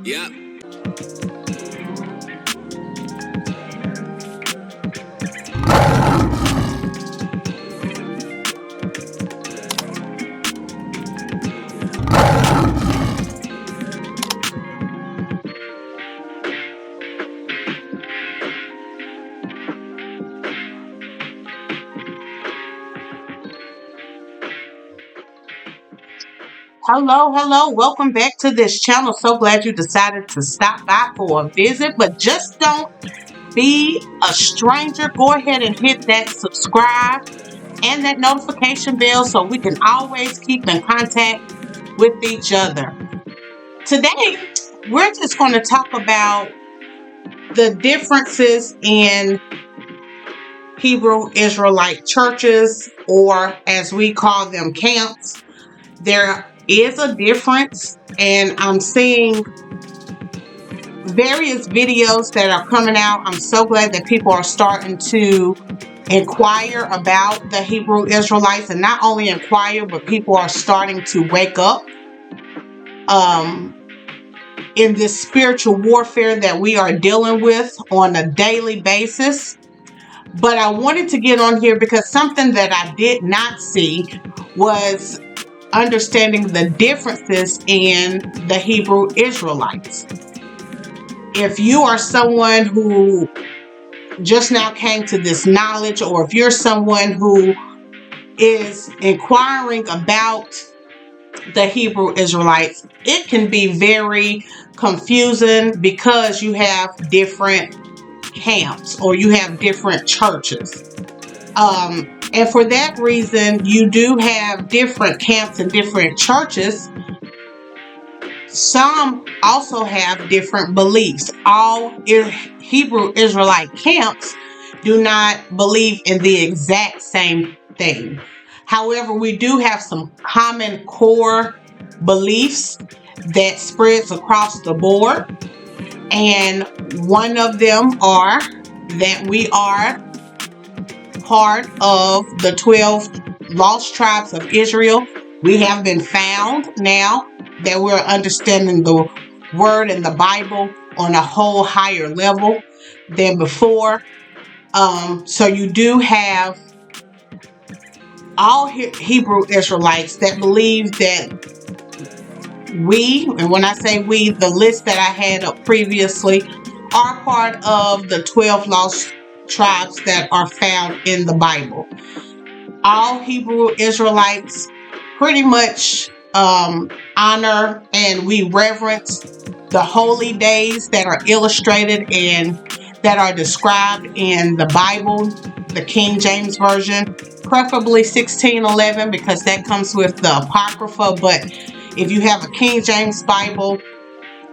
Yep. Hello, hello. Welcome back to this channel. So glad you decided to stop by for a visit, but just don't be a stranger. Go ahead and hit that subscribe and that notification bell so we can always keep in contact with each other. Today, we're just going to talk about the differences in Hebrew Israelite churches, or as we call them, camps. There is a difference, and I'm seeing various videos that are coming out. I'm so glad that people are starting to inquire about the Hebrew Israelites, and not only inquire, but people are starting to wake up in this spiritual warfare that we are dealing with on a daily basis. But I wanted to get on here because something that I did not see was understanding the differences in the Hebrew Israelites. If you are someone who just now came to this knowledge, or if you're someone who is inquiring about the Hebrew Israelites, it can be very confusing because you have different camps or you have different churches. And for that reason, you do have different camps and different churches. Some also have different beliefs. All Hebrew Israelite camps do not believe in the exact same thing. However, we do have some common core beliefs that spreads across the board. And one of them are that we are part of the 12 lost tribes of Israel. We have been found now that we're understanding the word and the Bible on a whole higher level than before. So you do have all Hebrew Israelites that believe that we, and when I say we, the list that I had up previously, are part of the 12 lost tribes that are found in the Bible. All Hebrew Israelites pretty much honor and we reverence the holy days that are illustrated and that are described in the Bible, the King James Version, preferably 1611 because that comes with the Apocrypha. But if you have a King James Bible,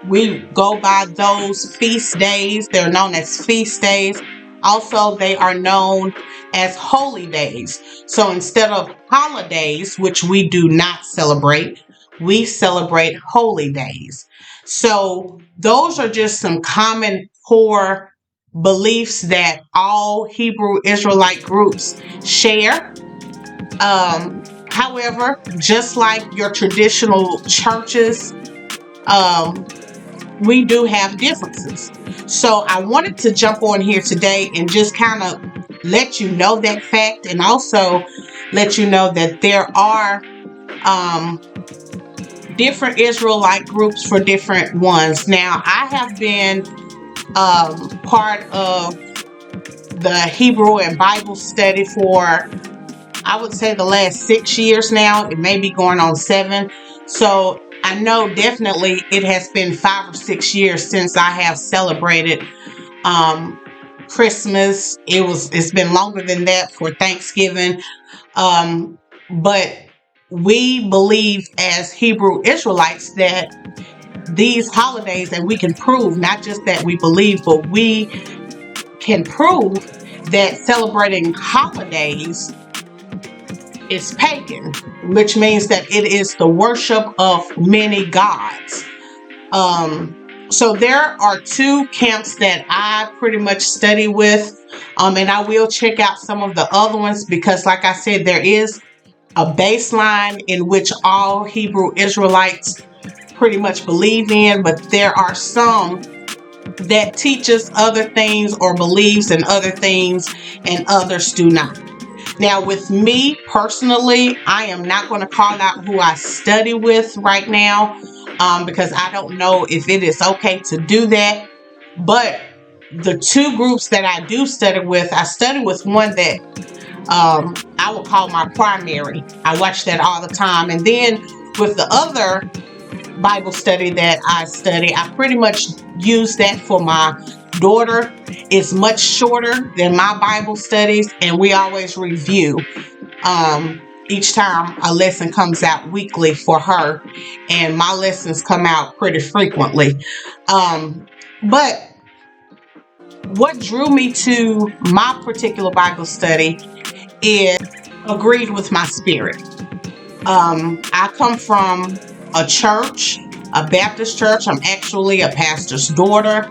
we go by those feast days. They're known as feast days. Also, they are known as holy days. So instead of holidays, which we do not celebrate, we celebrate holy days. So those are just some common core beliefs that all Hebrew Israelite groups share. However, just like your traditional churches, we do have differences. So I wanted to jump on here today and just kind of let you know that fact, and also let you know that there are different Israelite groups for different ones. Now, I have been part of the Hebrew and Bible study for, I would say, the last 6 years now. It may be going on 7. So I know definitely it has been 5 or 6 years since I have celebrated Christmas. It's been longer than that for Thanksgiving. But we believe as Hebrew Israelites that these holidays, and we can prove not just that we believe, but we can prove that celebrating holidays is pagan, which means that it is the worship of many gods. So there are 2 camps that I pretty much study with, and I will check out some of the other ones because, like I said, there is a baseline in which all Hebrew Israelites pretty much believe in, but there are some that teach us other things or believes in other things and others do not. Now, with me personally, I am not going to call out who I study with right now because I don't know if it is okay to do that. But the two groups that I do study with, I study with one that I would call my primary. I watch that all the time. And then with the other Bible study that I study, I pretty much use that for my daughter. It's much shorter than my Bible studies, and we always review each time a lesson comes out weekly for her, and my lessons come out pretty frequently. But what drew me to my particular Bible study is agreed with my spirit. I come from a church, a Baptist church. I'm actually a pastor's daughter.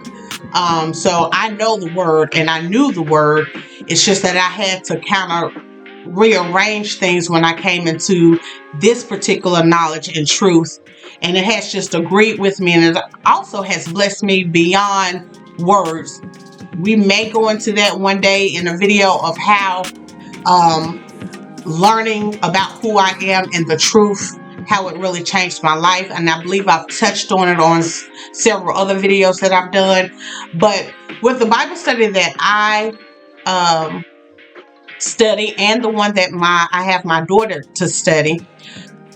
So I know the word and I knew the word. It's just that I had to kind of rearrange things when I came into this particular knowledge and truth. And it has just agreed with me, and it also has blessed me beyond words. We may go into that one day in a video of how learning about who I am and the truth, how it really changed my life. And I believe I've touched on it on several other videos that I've done. But with the Bible study that I study and the one that I have my daughter to study,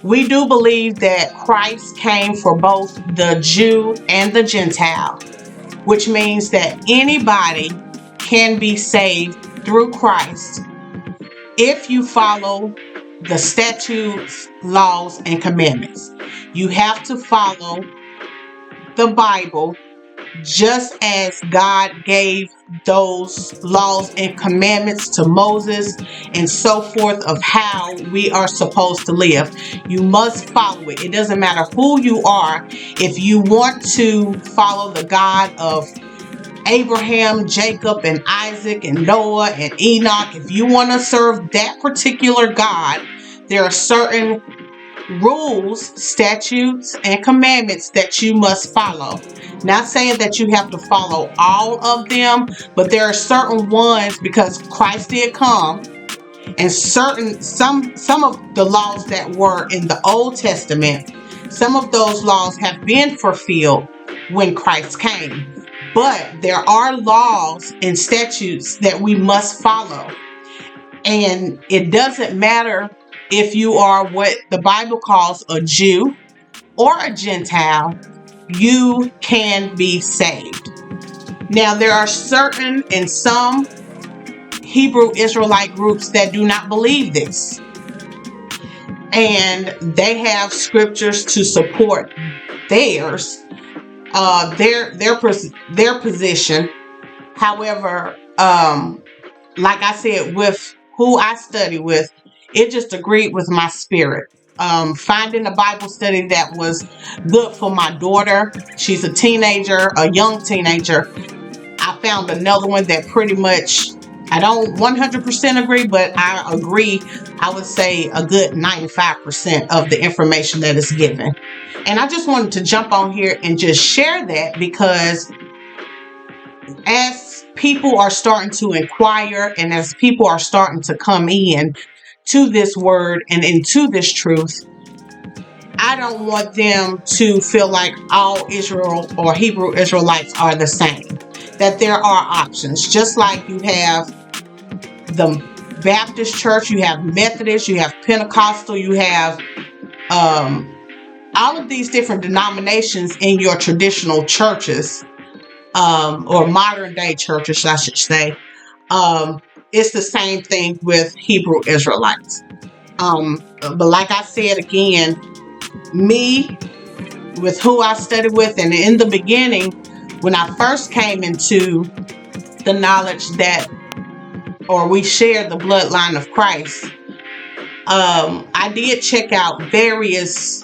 we do believe that Christ came for both the Jew and the Gentile, which means that anybody can be saved through Christ if you follow the statutes, laws, and commandments. You have to follow the Bible just as God gave those laws and commandments to Moses and so forth of how we are supposed to live. You must follow it. It doesn't matter who you are. If you want to follow the God of Abraham, Jacob, and Isaac, and Noah, and Enoch, if you want to serve that particular God, there are certain rules, statutes, and commandments that you must follow. Not saying that you have to follow all of them, but there are certain ones because Christ did come, and some of the laws that were in the Old Testament, some of those laws have been fulfilled when Christ came. But there are laws and statutes that we must follow. And it doesn't matter if you are what the Bible calls a Jew or a Gentile, you can be saved. Now, there are certain and some Hebrew Israelite groups that do not believe this. And they have scriptures to support theirs, their position. However, like I said, with who I study with, it just agreed with my spirit. Finding a Bible study that was good for my daughter. She's a teenager, a young teenager. I found another one that pretty much, I don't 100% agree, but I agree, I would say a good 95% of the information that is given. And I just wanted to jump on here and just share that because as people are starting to inquire and as people are starting to come in to this word and into this truth, I don't want them to feel like all Israel or Hebrew Israelites are the same. That there are options. Just like you have the Baptist church, you have Methodist, you have Pentecostal, you have all of these different denominations in your traditional churches, or modern day churches, I should say. It's the same thing with Hebrew Israelites. But like I said again, me, with who I studied with, and in the beginning, when I first came into the knowledge that, or we shared the bloodline of Christ, I did check out various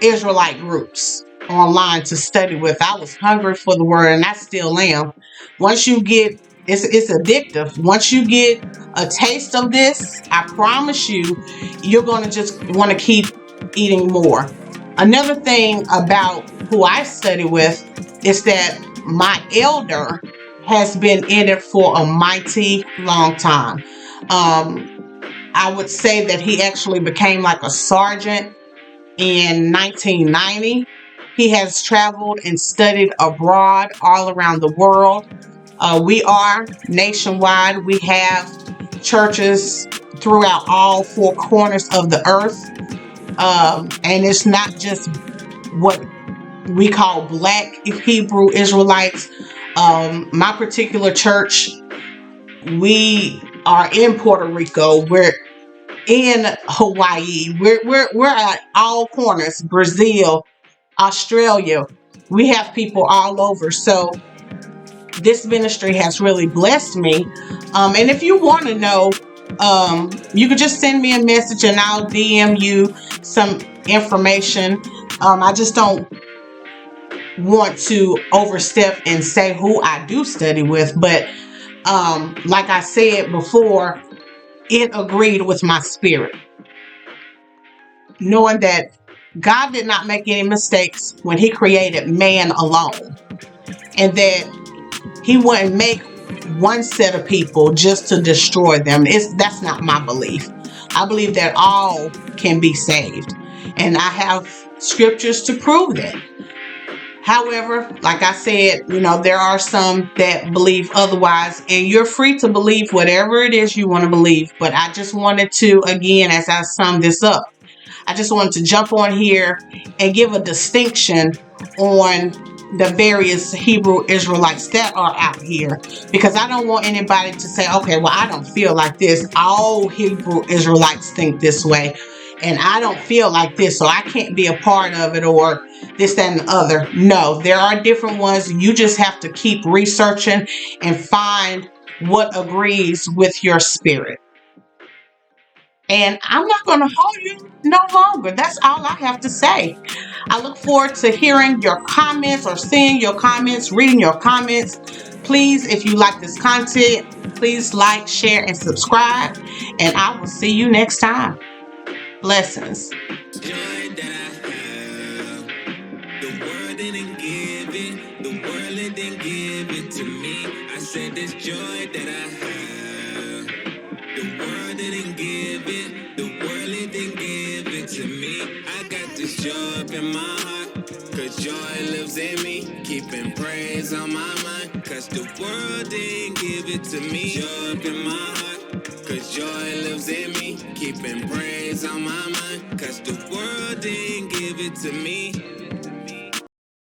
Israelite groups online to study with. I was hungry for the word, and I still am. Once you get, it's addictive. Once you get a taste of this, I promise you, you're going to just want to keep eating more. Another thing about who I study with is that my elder has been in it for a mighty long time. I would say that he actually became like a sergeant in 1990. He has traveled and studied abroad all around the world. We are nationwide. We have churches throughout all four corners of the earth. And it's not just what we call Black Hebrew Israelites. My particular church, we are in Puerto Rico. We're in Hawaii. We're at all corners. Brazil, Australia. We have people all over. So this ministry has really blessed me. And if you want to know, you could just send me a message and I'll DM you some information. I just don't want to overstep and say who I do study with, but like I said before, it agreed with my spirit, knowing that God did not make any mistakes when He created man alone, and that He wouldn't make one set of people just to destroy them. That's not my belief. I believe that all can be saved, and I have scriptures to prove that. However, like I said, there are some that believe otherwise, and you're free to believe whatever it is you want to believe. But I just wanted to, again, as I sum this up, I just wanted to jump on here and give a distinction on the various Hebrew Israelites that are out here, because I don't want anybody to say, okay, well, I don't feel like this. All Hebrew Israelites think this way, and I don't feel like this, so I can't be a part of it, or this, that, and the other. No, there are different ones. You just have to keep researching and find what agrees with your spirit. And I'm not going to hold you no longer. That's all I have to say. I look forward to hearing your comments or seeing your comments, reading your comments. Please, if you like this content, please like, share, and subscribe. And I will see you next time. Blessings. Joy that I have, the world didn't give it, the world didn't give it to me. I said this joy that I have, the world didn't give it, the world didn't give it to me. I got this joy up in my heart, cause joy lives in me, keeping praise on my mind, cause the world didn't give it to me. Joy up in my heart, cause joy lives in me, keeping praise on my mind, cause the world didn't give it to me.